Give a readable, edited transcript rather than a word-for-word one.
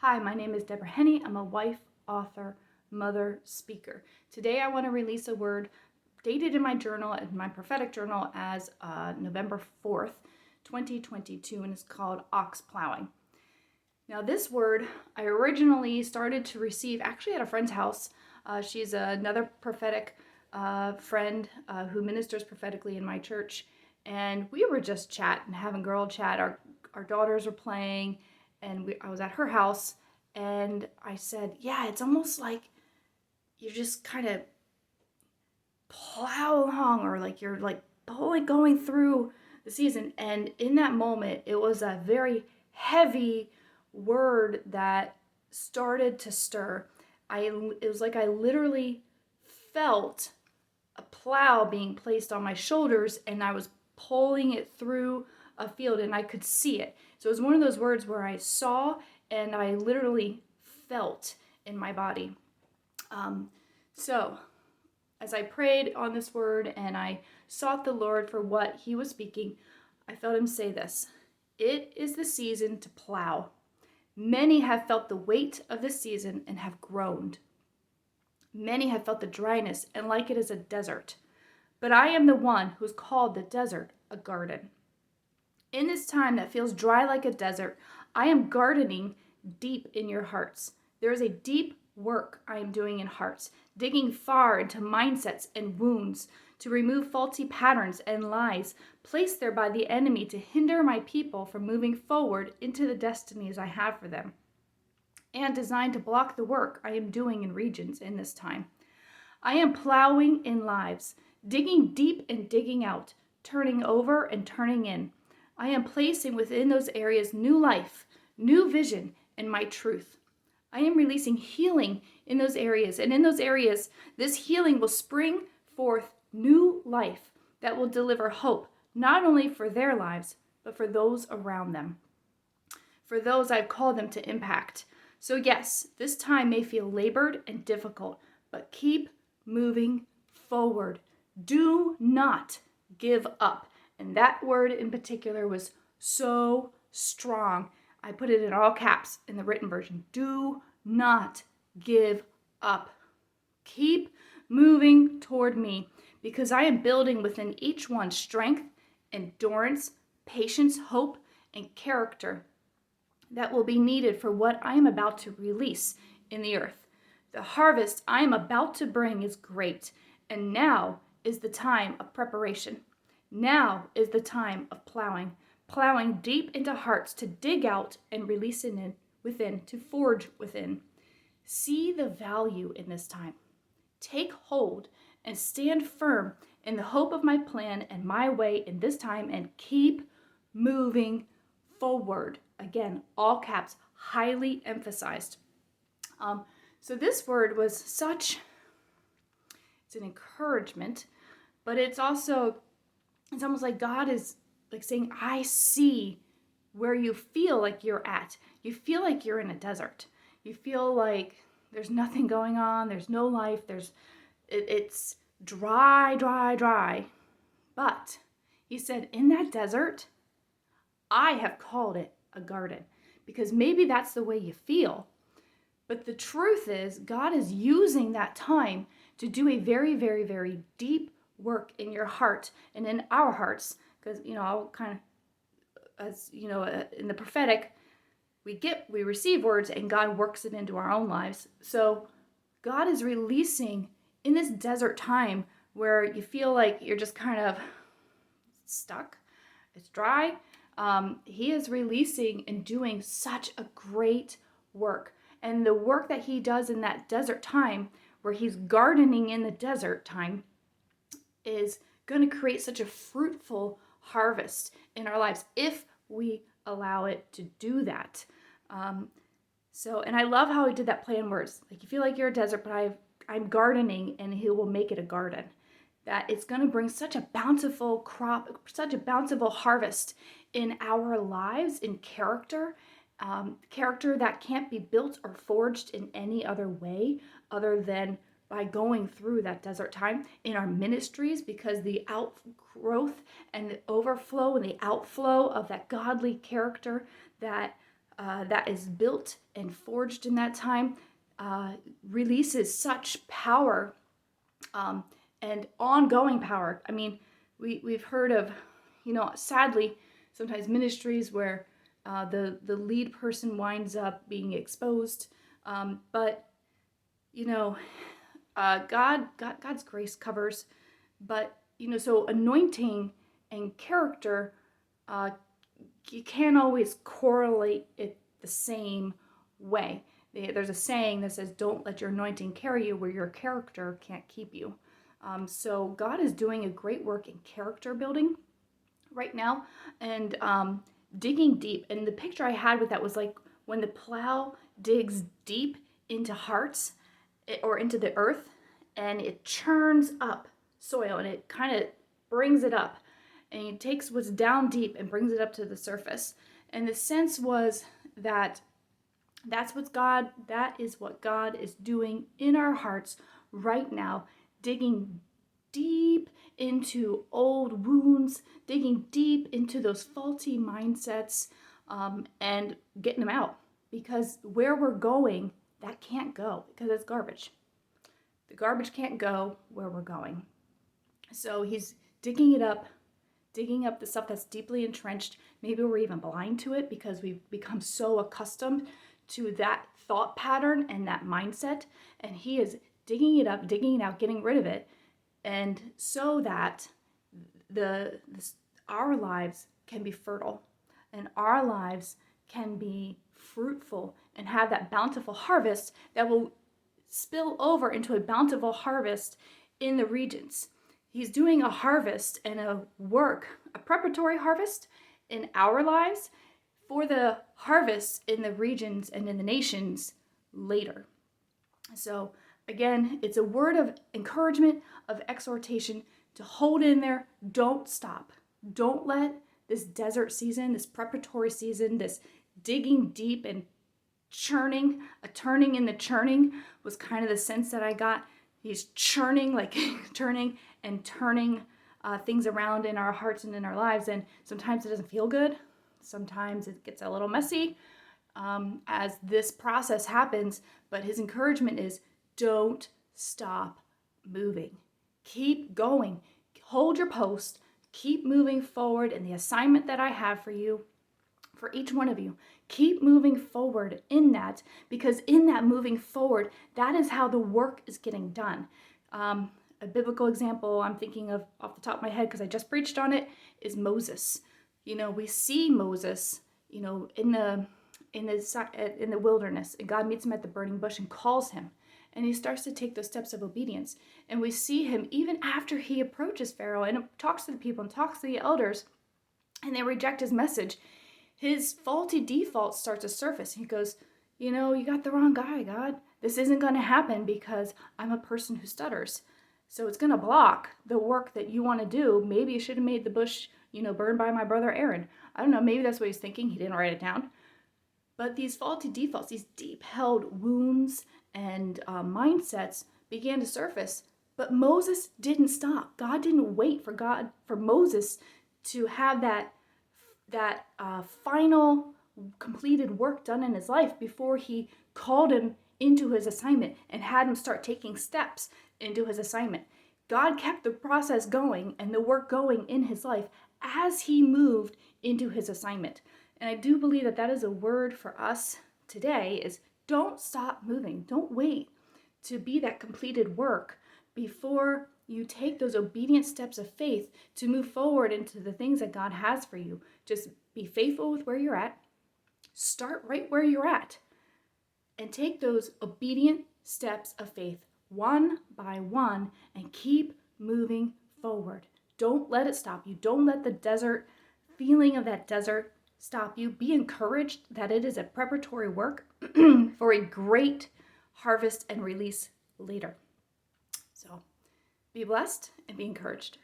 Hi, my name is Deborah Henney. I'm a wife, author, mother, speaker. Today I want to release a word dated in my journal, in my prophetic journal, as November 4th, 2022, and it's called ox plowing. Now, this word I originally started to receive actually at a friend's house. She's another prophetic friend who ministers prophetically in my church, and we were just chatting, having girl chat. Our daughters were playing, and I was at her house, and I said, yeah, it's almost like you're just kind of plow along, or like you're like going through the season. And in that moment, it was a very heavy word that started to stir. It was like I literally felt a plow being placed on my shoulders, and I was pulling it through a field, and I could see it. So it was one of those words where I saw and I literally felt in my body. So as I prayed on this word and I sought the Lord for what he was speaking, I felt him say this: it is the season to plow. Many have felt the weight of the season and have groaned. Many have felt the dryness and like it is a desert. But I am the one who's called the desert a garden. In this time that feels dry like a desert, I am gardening deep in your hearts. There is a deep work I am doing in hearts, digging far into mindsets and wounds to remove faulty patterns and lies placed there by the enemy to hinder my people from moving forward into the destinies I have for them, and designed to block the work I am doing in regions in this time. I am plowing in lives, digging deep and digging out, turning over and turning in. I am placing within those areas new life, new vision, and my truth. I am releasing healing in those areas, and in those areas, this healing will spring forth new life that will deliver hope, not only for their lives, but for those around them, for those I've called them to impact. So yes, this time may feel labored and difficult, but keep moving forward. Do not give up. And that word in particular was so strong. I put it in all caps in the written version. Do not give up. Keep moving toward me, because I am building within each one strength, endurance, patience, hope, and character that will be needed for what I am about to release in the earth. The harvest I am about to bring is great, and now is the time of preparation. Now is the time of plowing deep into hearts to dig out and release within, to forge within. See the value in this time. Take hold and stand firm in the hope of my plan and my way in this time, and keep moving forward. Again, all caps, highly emphasized. So this word was it's an encouragement, but it's almost like God is like saying, I see where you feel like you're at. You feel like you're in a desert. You feel like there's nothing going on. There's no life. It's dry, dry, dry. But he said, in that desert, I have called it a garden, because maybe that's the way you feel. But the truth is, God is using that time to do a very, very, very deep work in your heart and in our hearts. Because, I'll kind of, as in the prophetic, we receive words and God works it into our own lives. So God is releasing in this desert time where you feel like you're just kind of stuck, it's dry. He is releasing and doing such a great work. And the work that he does in that desert time, where he's gardening in the desert time, is going to create such a fruitful harvest in our lives if we allow it to do that. And I love how he did that play in words. Like, you feel like you're a desert, but I'm gardening, and he will make it a garden. That it's going to bring such a bountiful crop, such a bountiful harvest in our lives, in character that can't be built or forged in any other way other than by going through that desert time in our ministries, because the outgrowth and the overflow and the outflow of that godly character that that is built and forged in that time releases such power and ongoing power. I mean, we've heard of, sadly, sometimes ministries where the lead person winds up being exposed, but God's grace covers. But so anointing and character, you can't always correlate it the same way. There's a saying that says, "Don't let your anointing carry you where your character can't keep you." So God is doing a great work in character building right now, and digging deep. And the picture I had with that was like when the plow digs deep into hearts or into the earth, and it churns up soil and it kind of brings it up, and it takes what's down deep and brings it up to the surface. And the sense was that that is what God is doing in our hearts right now, digging deep into old wounds, digging deep into those faulty mindsets, and getting them out. Because where we're going, that can't go because it's garbage. The garbage can't go where we're going. So he's digging up the stuff that's deeply entrenched. Maybe we're even blind to it because we've become so accustomed to that thought pattern and that mindset. And he is digging it up, digging it out, getting rid of it. And so that our lives can be fertile and our lives can be fruitful and have that bountiful harvest that will spill over into a bountiful harvest in the regions. He's doing a harvest and a preparatory harvest in our lives for the harvest in the regions and in the nations later. So again, it's a word of encouragement, of exhortation to hold in there. Don't stop. Don't let this desert season, this preparatory season, this digging deep and churning, a turning in the churning was kind of the sense that I got. He's churning, like turning and turning things around in our hearts and in our lives. And sometimes it doesn't feel good. Sometimes it gets a little messy as this process happens. But his encouragement is, don't stop moving. Keep going. Hold your post. Keep moving forward in the assignment that I have for you, for each one of you. Keep moving forward in that, because in that moving forward, that is how the work is getting done. A biblical example I'm thinking of off the top of my head, because I just preached on it, is Moses. We see Moses, in the wilderness, and God meets him at the burning bush and calls him. And he starts to take those steps of obedience. And we see him even after he approaches Pharaoh and talks to the people and talks to the elders, and they reject his message. His faulty default starts to surface. He goes, you got the wrong guy, God. This isn't going to happen because I'm a person who stutters. So it's going to block the work that you want to do. Maybe you should have made the bush, burned by my brother Aaron. I don't know. Maybe that's what he's thinking. He didn't write it down. But these faulty defaults, these deep-held wounds and mindsets began to surface. But Moses didn't stop. God didn't wait for Moses to have that final completed work done in his life before he called him into his assignment and had him start taking steps into his assignment. God kept the process going and the work going in his life as he moved into his assignment. And I do believe that is a word for us today, is don't stop moving. Don't wait to be that completed work before you take those obedient steps of faith to move forward into the things that God has for you. Just be faithful with where you're at. Start right where you're at and take those obedient steps of faith one by one and keep moving forward. Don't let it stop you. Don't let the feeling of that desert stop you. Be encouraged that it is a preparatory work for a great harvest and release later. So be blessed and be encouraged.